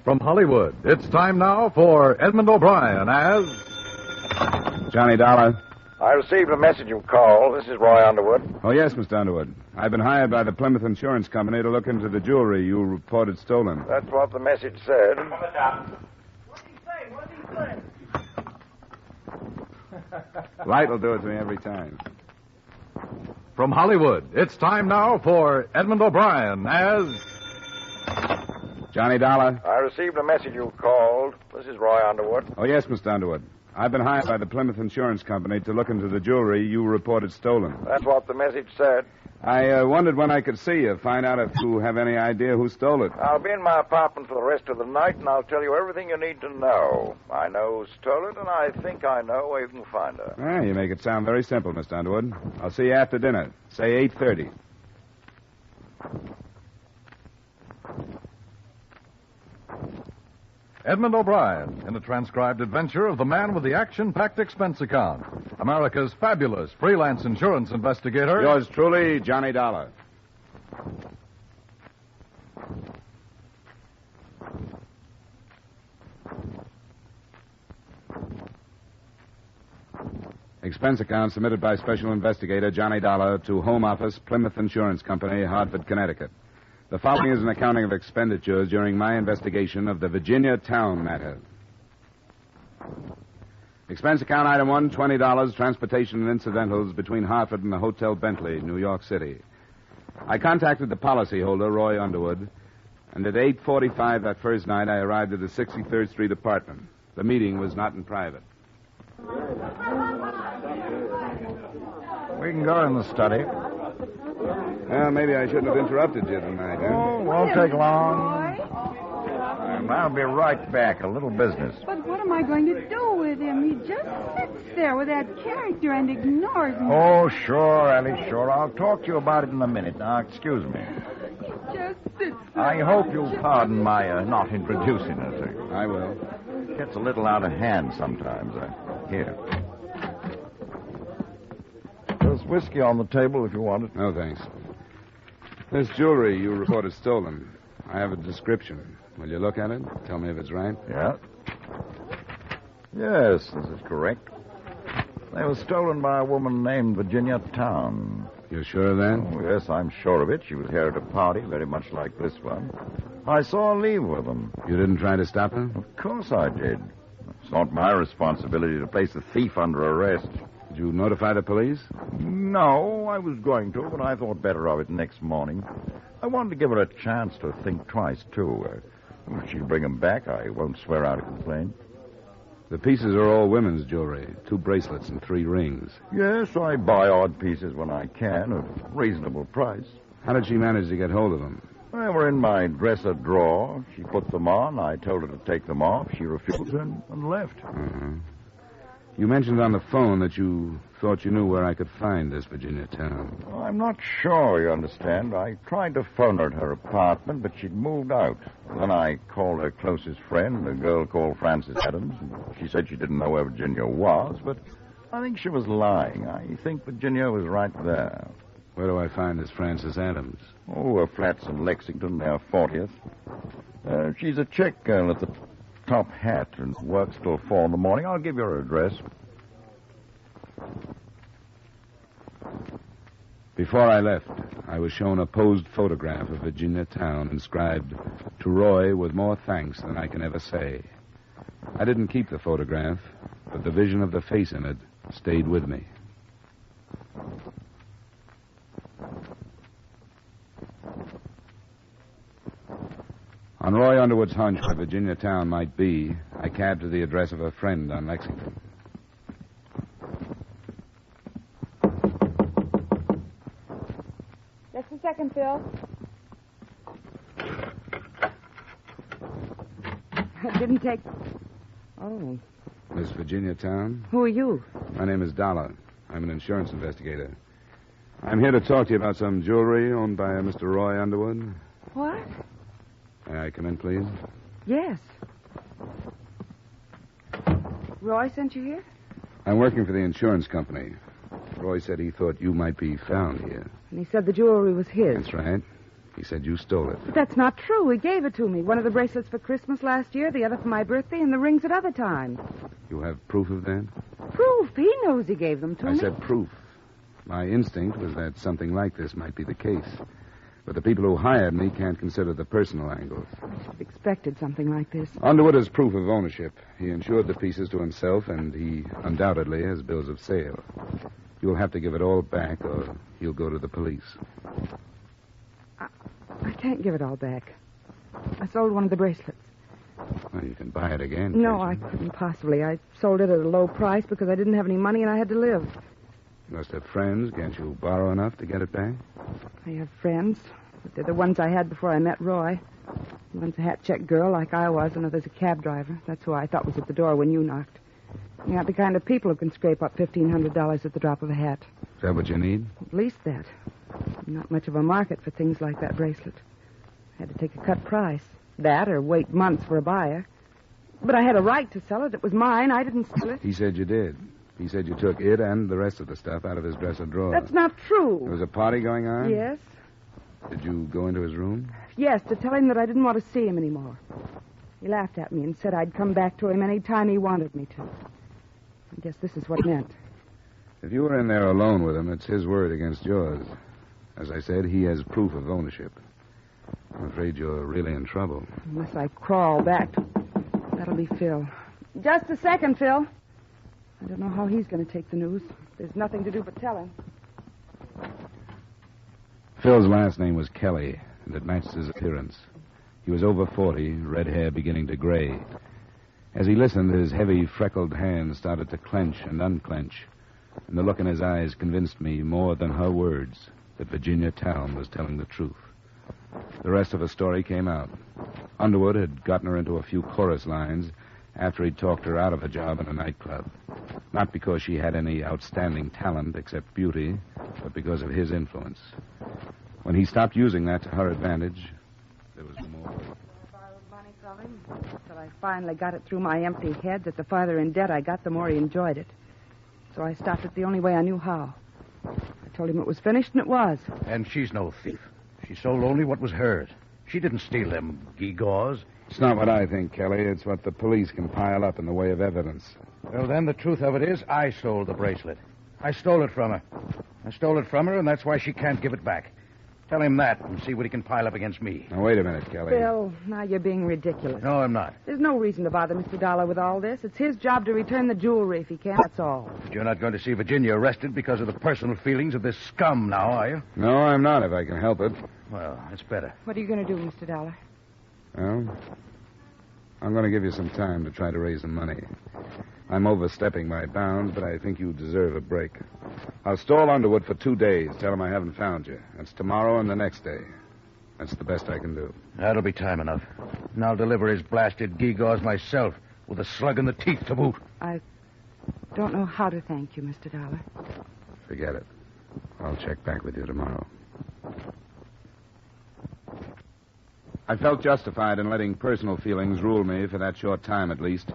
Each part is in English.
From Hollywood, it's time now for Edmund O'Brien as... Johnny Dollar. I received a message you called. This is Roy Underwood. Oh, yes, Mr. Underwood. I've been hired by the Plymouth Insurance Company to look into the jewelry you reported stolen. That's what the message said. What did he say? Light will do it to me every time. From Hollywood, it's time now for Edmund O'Brien as... Johnny Dollar. I received a message you called. This is Roy Underwood. Oh, yes, Mr. Underwood. I've been hired by the Plymouth Insurance Company to look into the jewelry you reported stolen. That's what the message said. I wondered when I could see you, find out if you have any idea who stole it. I'll be in my apartment for the rest of the night, and I'll tell you everything you need to know. I know who stole it, and I think I know where you can find her. Ah, you make it sound very simple, Mr. Underwood. I'll see you after dinner. Say 8:30. Edmund O'Brien in a transcribed adventure of the man with the action-packed expense account. America's fabulous freelance insurance investigator. Yours truly, Johnny Dollar. Expense account submitted by Special Investigator Johnny Dollar to Home Office, Plymouth Insurance Company, Hartford, Connecticut. The following is an accounting of expenditures during my investigation of the Virginia Towne matter. Expense account item 1, $20, transportation and incidentals between Hartford and the Hotel Bentley, New York City. I contacted the policyholder, Roy Underwood, and at 8:45 that first night I arrived at the 63rd Street apartment. The meeting was not in private. We can go in the study. Well, maybe I shouldn't have interrupted you tonight, huh? Oh, won't take long. And I'll be right back. A little business. But what am I going to do with him? He just sits there with that character and ignores me. Oh, sure, Ellie, sure. I'll talk to you about it in a minute. Now, excuse me. He just sits there. I hope you'll pardon my not introducing her to you. I will. Gets a little out of hand sometimes. Here. There's whiskey on the table if you want it. No, thanks. This jewelry you reported stolen. I have a description. Will you look at it? Tell me if it's right. Yeah. Yes, this is correct. They were stolen by a woman named Virginia Towne. You're sure of that? Oh, yes, I'm sure of it. She was here at a party, very much like this one. I saw her leave with them. You didn't try to stop her? Of course I did. It's not my responsibility to place a thief under arrest. Did you notify the police? No, I was going to, but I thought better of it next morning. I wanted to give her a chance to think twice, too. If she'll bring them back, I won't swear out a complaint. The pieces are all women's jewelry. 2 bracelets and 3 rings. Yes, I buy odd pieces when I can, at a reasonable price. How did she manage to get hold of them? They were in my dresser drawer. She put them on. I told her to take them off. She refused and left. Uh-huh. You mentioned on the phone that you thought you knew where I could find this Virginia Towne. I'm not sure, you understand. I tried to phone her at her apartment, but she'd moved out. Then I called her closest friend, a girl called Frances Adams. She said she didn't know where Virginia was, but I think she was lying. I think Virginia was right there. Where do I find this Frances Adams? Oh, her flat's in Lexington, near 40th. She's a chick girl at the top hat and works till 4 in the morning. I'll give you her address. Before I left, I was shown a posed photograph of Virginia Towne inscribed, "To Roy with more thanks than I can ever say." I didn't keep the photograph, but the vision of the face in it stayed with me. On Roy Underwood's hunch where Virginia Towne might be, I cabbed to the address of a friend on Lexington. Just a second, Phil. It didn't take... Oh. Miss Virginia Towne? Who are you? My name is Dollar. I'm an insurance investigator. I'm here to talk to you about some jewelry owned by Mr. Roy Underwood. What? May I come in, please? Yes. Roy sent you here? I'm working for the insurance company. Roy said he thought you might be found here. And he said the jewelry was his. That's right. He said you stole it. But that's not true. He gave it to me. One of the bracelets for Christmas last year, the other for my birthday, and the rings at other times. You have proof of that? Proof? He knows he gave them to me. I said proof. My instinct was that something like this might be the case. But the people who hired me can't consider the personal angles. I should have expected something like this. Underwood has proof of ownership. He insured the pieces to himself, and he undoubtedly has bills of sale. You'll have to give it all back, or he'll go to the police. I can't give it all back. I sold one of the bracelets. Well, you can buy it again. No, I couldn't possibly. I sold it at a low price because I didn't have any money and I had to live. You must have friends. Can't you borrow enough to get it back? I have friends, but they're the ones I had before I met Roy. One's a hat-check girl like I was, and another's a cab driver. That's who I thought was at the door when you knocked. You're not the kind of people who can scrape up $1,500 at the drop of a hat. Is that what you need? At least that. Not much of a market for things like that bracelet. I had to take a cut price. That or wait months for a buyer. But I had a right to sell it. It was mine. I didn't steal it. He said you did. He said you took it and the rest of the stuff out of his dresser drawer. That's not true. There was a party going on? Yes. Did you go into his room? Yes, to tell him that I didn't want to see him anymore. He laughed at me and said I'd come back to him any time he wanted me to. I guess this is what it meant. If you were in there alone with him, it's his word against yours. As I said, he has proof of ownership. I'm afraid you're really in trouble. Unless I crawl back to... That'll be Phil. Just a second, Phil. I don't know how he's going to take the news. There's nothing to do but tell him. Phil's last name was Kelly, and it matched his appearance. He was over 40, red hair beginning to gray. As he listened, his heavy, freckled hands started to clench and unclench, and the look in his eyes convinced me more than her words that Virginia Towne was telling the truth. The rest of her story came out. Underwood had gotten her into a few chorus lines after he'd talked her out of a job in a nightclub. Not because she had any outstanding talent except beauty, but because of his influence. When he stopped using that to her advantage, there was no more. I borrowed money from him until I finally got it through my empty head that the farther in debt I got, the more he enjoyed it. So I stopped it the only way I knew how. I told him it was finished, and it was. And she's no thief. She sold only what was hers. She didn't steal them gewgaws. It's not what I think, Kelly. It's what the police can pile up in the way of evidence. Well, then, the truth of it is, I sold the bracelet. I stole it from her. I stole it from her, and that's why she can't give it back. Tell him that and see what he can pile up against me. Now, wait a minute, Kelly. Phil, now you're being ridiculous. No, I'm not. There's no reason to bother Mr. Dollar with all this. It's his job to return the jewelry if he can, that's all. But you're not going to see Virginia arrested because of the personal feelings of this scum now, are you? No, I'm not, if I can help it. Well, that's better. What are you going to do, Mr. Dollar? Well, I'm going to give you some time to try to raise some money. I'm overstepping my bounds, but I think you deserve a break. I'll stall Underwood for 2 days. Tell him I haven't found you. That's tomorrow and the next day. That's the best I can do. That'll be time enough. And I'll deliver his blasted gewgaws myself, with a slug in the teeth to boot. I don't know how to thank you, Mr. Dollar. Forget it. I'll check back with you tomorrow. I felt justified in letting personal feelings rule me for that short time, at least,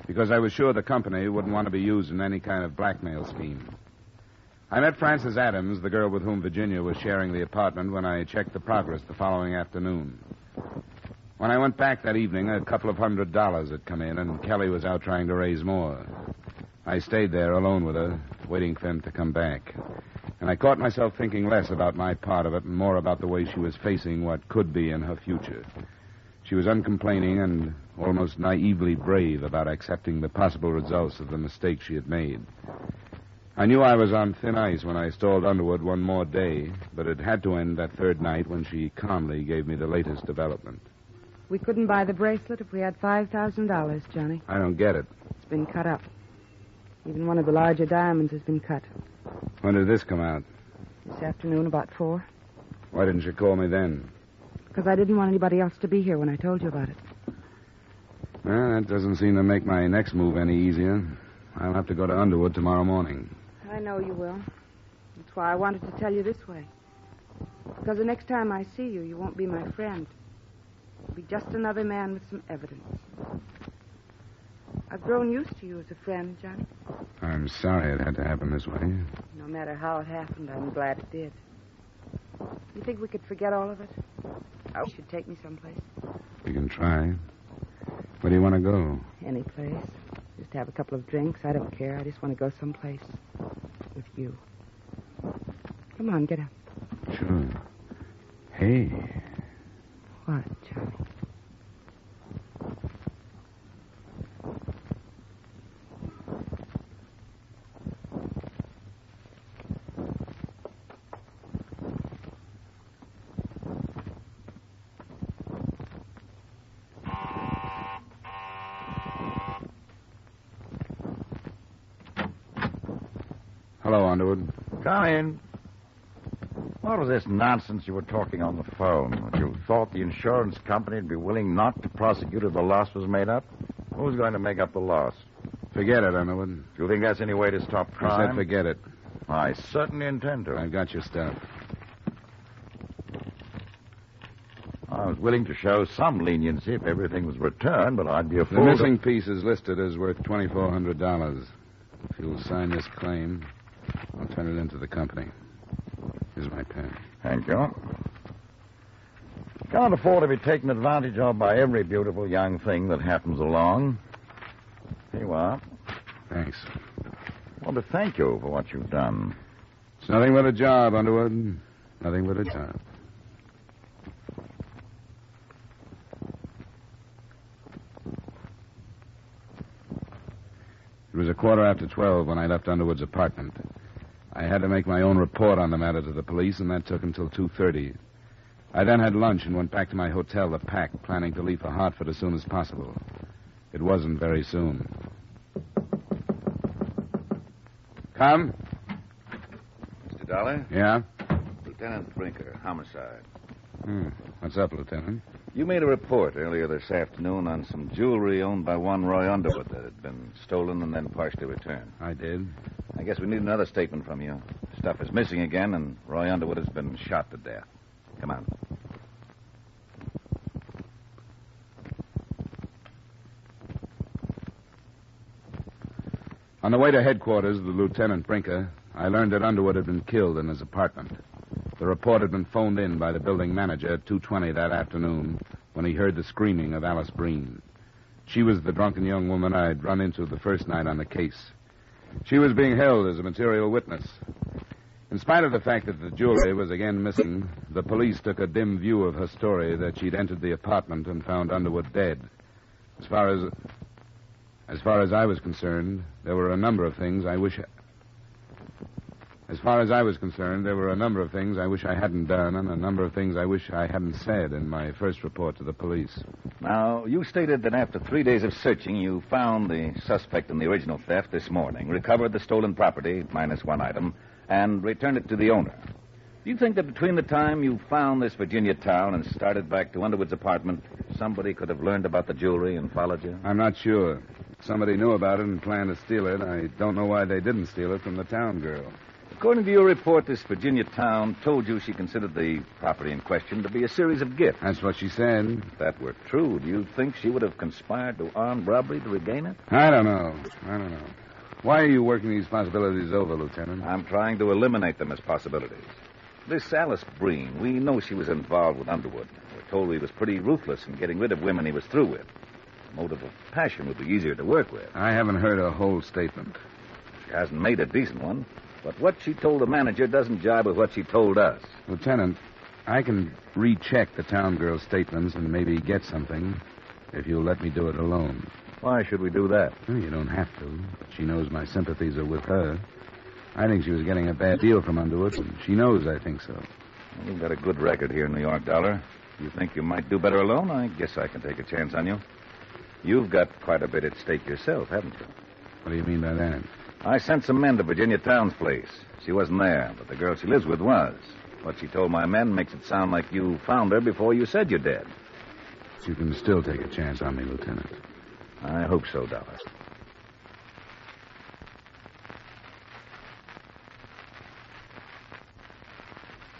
because I was sure the company wouldn't want to be used in any kind of blackmail scheme. I met Frances Adams, the girl with whom Virginia was sharing the apartment, when I checked the progress the following afternoon. When I went back that evening, a couple of $100 had come in, and Kelly was out trying to raise more. I stayed there alone with her, waiting for him to come back. And I caught myself thinking less about my part of it and more about the way she was facing what could be in her future. She was uncomplaining and almost naively brave about accepting the possible results of the mistake she had made. I knew I was on thin ice when I stalled Underwood one more day, but it had to end that third night when she calmly gave me the latest development. We couldn't buy the bracelet if we had $5,000, Johnny. I don't get it. It's been cut up. Even one of the larger diamonds has been cut. When did this come out? This afternoon, about 4. Why didn't you call me then? Because I didn't want anybody else to be here when I told you about it. Well, that doesn't seem to make my next move any easier. I'll have to go to Underwood tomorrow morning. I know you will. That's why I wanted to tell you this way. Because the next time I see you, you won't be my friend. You'll be just another man with some evidence. I've grown used to you as a friend, Johnny. I'm sorry it had to happen this way. No matter how it happened, I'm glad it did. You think we could forget all of it? You should take me someplace. We can try. Where do you want to go? Any place. Just have a couple of drinks. I don't care. I just want to go someplace with you. Come on, get up. Sure. Hey. What, Charlie? Hello, Underwood. Come in. What was this nonsense you were talking on the phone? That you thought the insurance company would be willing not to prosecute if the loss was made up? Who's going to make up the loss? Forget it, Underwood. Do you think that's any way to stop I crime? said forget it. I certainly intend to. I've got your stuff. I was willing to show some leniency if everything was returned, but I'd be a The fool. missing piece is listed as worth $2,400. If you'll sign this claim, I'll turn it into the company. Here's my pen. Thank you. Can't afford to be taken advantage of by every beautiful young thing that happens along. Here you are. Thanks. I want to thank you for what you've done. It's nothing but a job, Underwood. Nothing but a job. It was 12:15 when I left Underwood's apartment. I had to make my own report on the matter to the police, and that took until 2:30. I then had lunch and went back to my hotel, the Pack, planning to leave for Hartford as soon as possible. It wasn't very soon. Come. Mr. Dollar? Yeah? Lieutenant Brinker, homicide. What's up, Lieutenant? You made a report earlier this afternoon on some jewelry owned by one Roy Underwood that had been stolen and then partially returned. I did. I guess we need another statement from you. Stuff is missing again, and Roy Underwood has been shot to death. Come on. On the way to headquarters, the Lieutenant Brinker, I learned that Underwood had been killed in his apartment. The report had been phoned in by the building manager at 2:20 that afternoon when he heard the screaming of Alice Breen. She was the drunken young woman I'd run into the first night on the case. She was being held as a material witness. In spite of the fact that the jewelry was again missing, the police took a dim view of her story that she'd entered the apartment and found Underwood dead. As far as I was concerned, there were a number of things I wish I hadn't done, and a number of things I wish I hadn't said in my first report to the police. Now, you stated that after 3 days of searching, you found the suspect in the original theft this morning, recovered the stolen property, minus one item, and returned it to the owner. Do you think that between the time you found this Virginia Towne and started back to Underwood's apartment, somebody could have learned about the jewelry and followed you? I'm not sure. Somebody knew about it and planned to steal it. I don't know why they didn't steal it from the Towne girl. According to your report, this Virginia Towne told you she considered the property in question to be a series of gifts. That's what she said. If that were true, do you think she would have conspired to armed robbery to regain it? I don't know. Why are you working these possibilities over, Lieutenant? I'm trying to eliminate them as possibilities. This Alice Breen, we know she was involved with Underwood. We're told he was pretty ruthless in getting rid of women he was through with. A motive of passion would be easier to work with. I haven't heard a whole statement. She hasn't made a decent one. But what she told the manager doesn't jibe with what she told us. Lieutenant, I can recheck the Towne girl's statements and maybe get something if you'll let me do it alone. Why should we do that? Well, you don't have to. She knows my sympathies are with her. I think she was getting a bad deal from Underwood, and she knows I think so. Well, you've got a good record here in New York, Dollar. You think you might do better alone? I guess I can take a chance on you. You've got quite a bit at stake yourself, haven't you? What do you mean by that? I sent some men to Virginia Towne's place. She wasn't there, but the girl she lives with was. What she told my men makes it sound like you found her before you said you did. You can still take a chance on me, Lieutenant. I hope so, Dollar.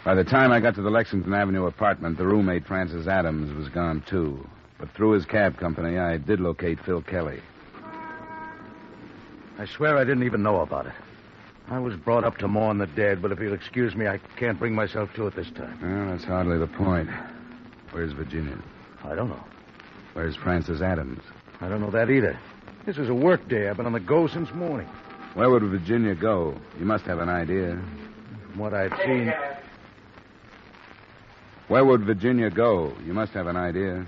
By the time I got to the Lexington Avenue apartment, the roommate, Francis Adams, was gone, too. But through his cab company, I did locate Phil Kelly. I swear I didn't even know about it. I was brought up to mourn the dead, but if you'll excuse me, I can't bring myself to it this time. Well, that's hardly the point. Where's Virginia? I don't know. Where's Francis Adams? I don't know that either. This is a work day. I've been on the go since morning. Where would Virginia go? You must have an idea. From what I've seen... Where would Virginia go? You must have an idea.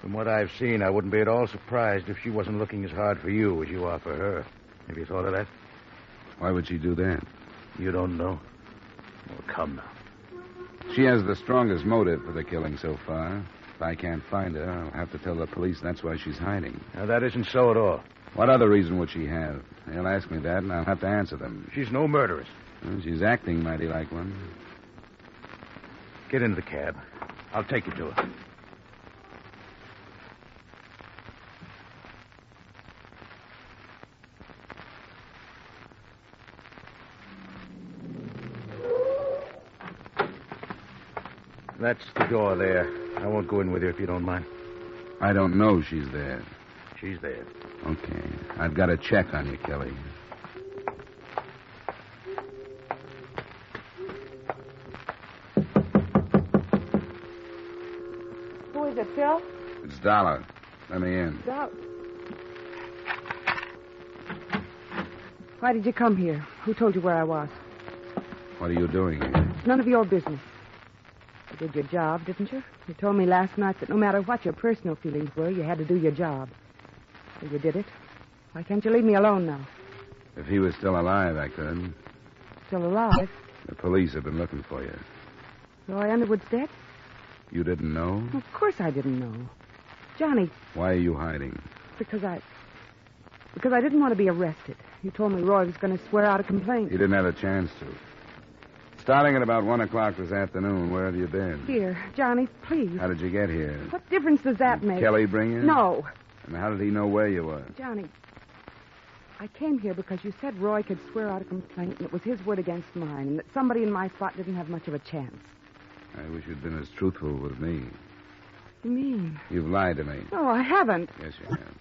From what I've seen, I wouldn't be at all surprised if she wasn't looking as hard for you as you are for her. Have you thought of that? Why would she do that? You don't know? Well, come now. She has the strongest motive for the killing so far. If I can't find her, I'll have to tell the police that's why she's hiding. Now, that isn't so at all. What other reason would she have? They'll ask me that, and I'll have to answer them. She's no murderess. Well, she's acting mighty like one. Get into the cab. I'll take you to her. That's the door there. I won't go in with you if you don't mind. I don't know she's there. She's there. Okay. I've got a check on you, Kelly. Who is it, Phil? It's Dollar. Let me in. Why did you come here? Who told you where I was? What are you doing here? It's none of your business. You did your job, didn't you? You told me last night that no matter what your personal feelings were, you had to do your job. So you did it. Why can't you leave me alone now? If he was still alive, I could. Still alive? The police have been looking for you. Roy Underwood's dead? You didn't know? Of course I didn't know. Johnny. Why are you hiding? Because I didn't want to be arrested. You told me Roy was going to swear out a complaint. You didn't have a chance to. Starting at about 1 o'clock this afternoon, where have you been? Here, Johnny, please. How did you get here? What difference does that make? Kelly bring you? No. And how did he know where you were? Johnny, I came here because you said Roy could swear out a complaint, and it was his word against mine, and that somebody in my spot didn't have much of a chance. I wish you'd been as truthful with me. What do you mean? You've lied to me. No, I haven't. Yes, you have.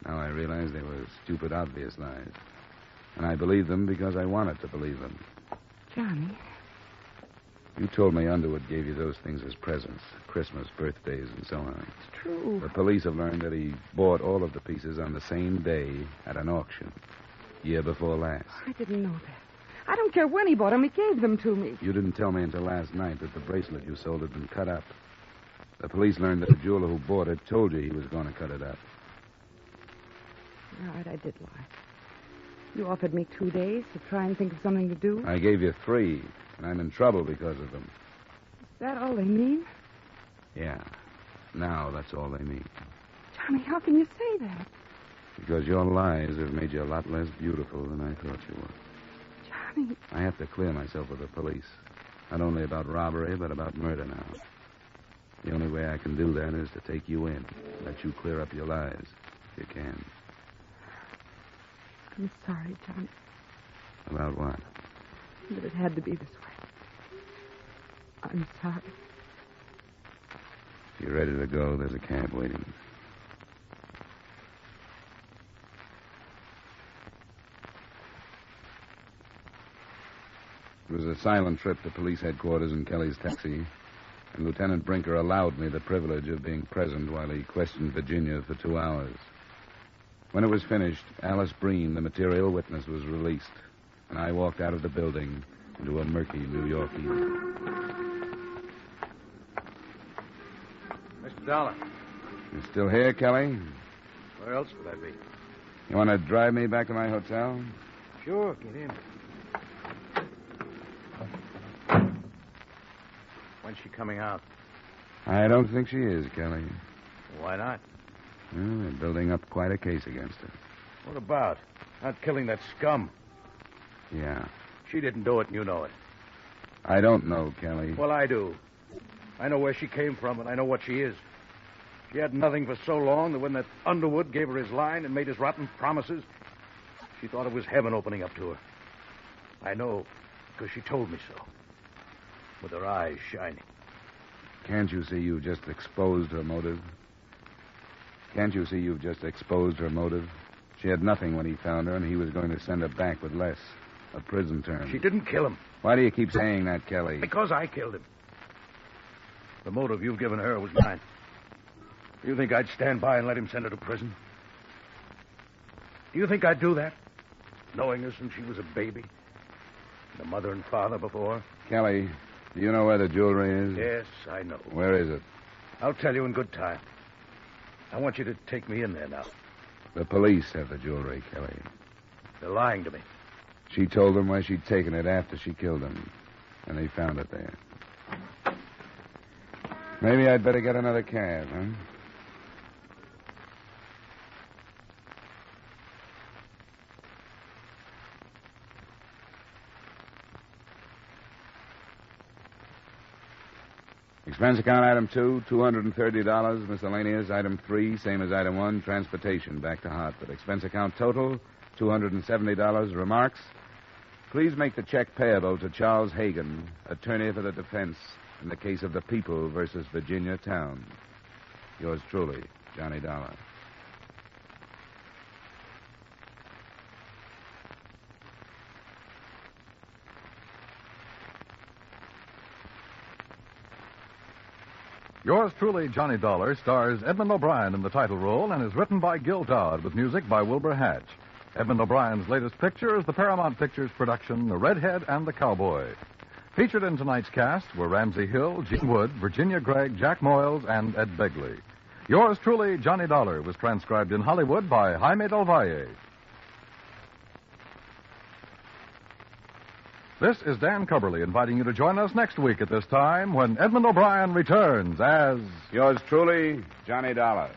Now I realize they were stupid, obvious lies. And I believed them because I wanted to believe them. Johnny. You told me Underwood gave you those things as presents. Christmas, birthdays, and so on. It's true. The police have learned that he bought all of the pieces on the same day at an auction. Year before last. I didn't know that. I don't care when he bought them. He gave them to me. You didn't tell me until last night that the bracelet you sold had been cut up. The police learned that the jeweler who bought it told you he was going to cut it up. All right, I did lie. You offered me 2 days to try and think of something to do. I gave you 3, and I'm in trouble because of them. Is that all they mean? Yeah. Now that's all they mean. Johnny, how can you say that? Because your lies have made you a lot less beautiful than I thought you were. Johnny. I have to clear myself with the police. Not only about robbery, but about murder now. The only way I can do that is to take you in. Let you clear up your lies, if you can. I'm sorry, Johnny. About what? That it had to be this way. I'm sorry. If you're ready to go, there's a cab waiting. It was a silent trip to police headquarters in Kelly's taxi, and Lieutenant Brinker allowed me the privilege of being present while he questioned Virginia for 2 hours. When it was finished, Alice Breen, the material witness, was released, and I walked out of the building into a murky New York evening. Mr. Dollar. You still here, Kelly? Where else would I be? You want to drive me back to my hotel? Sure, get in. When's she coming out? I don't think she is, Kelly. Why not? Well, they're building up quite a case against her. What about? Not killing that scum. Yeah. She didn't do it, and you know it. I don't know, Kelly. Well, I do. I know where she came from, and I know what she is. She had nothing for so long that when that Underwood gave her his line and made his rotten promises, she thought it was heaven opening up to her. I know, because she told me so. With her eyes shining. Can't you see you've just exposed her motive? Can't you see you've just exposed her motive? She had nothing when he found her, and he was going to send her back with less. A prison term. She didn't kill him. Why do you keep saying that, Kelly? Because I killed him. The motive you've given her was mine. You think I'd stand by and let him send her to prison? Do you think I'd do that? Knowing her since she was a baby? The mother and father before? Kelly, do you know where the jewelry is? Yes, I know. Where is it? I'll tell you in good time. I want you to take me in there now. The police have the jewelry, Kelly. They're lying to me. She told them where she'd taken it after she killed him. And they found it there. Maybe I'd better get another cab, huh? Expense account item 2, $230. Miscellaneous item 3, same as item 1, transportation back to Hartford. Expense account total, $270. Remarks? Please make the check payable to Charles Hagan, attorney for the defense in the case of the People versus Virginia Towne. Yours truly, Johnny Dollar. Yours truly, Johnny Dollar, stars Edmund O'Brien in the title role and is written by Gil Dodd with music by Wilbur Hatch. Edmund O'Brien's latest picture is the Paramount Pictures production, The Redhead and the Cowboy. Featured in tonight's cast were Ramsey Hill, Gene Wood, Virginia Gregg, Jack Moyles, and Ed Begley. Yours truly, Johnny Dollar, was transcribed in Hollywood by Jaime Del Valle. This is Dan Cubberly inviting you to join us next week at this time when Edmund O'Brien returns as... Yours truly, Johnny Dollar.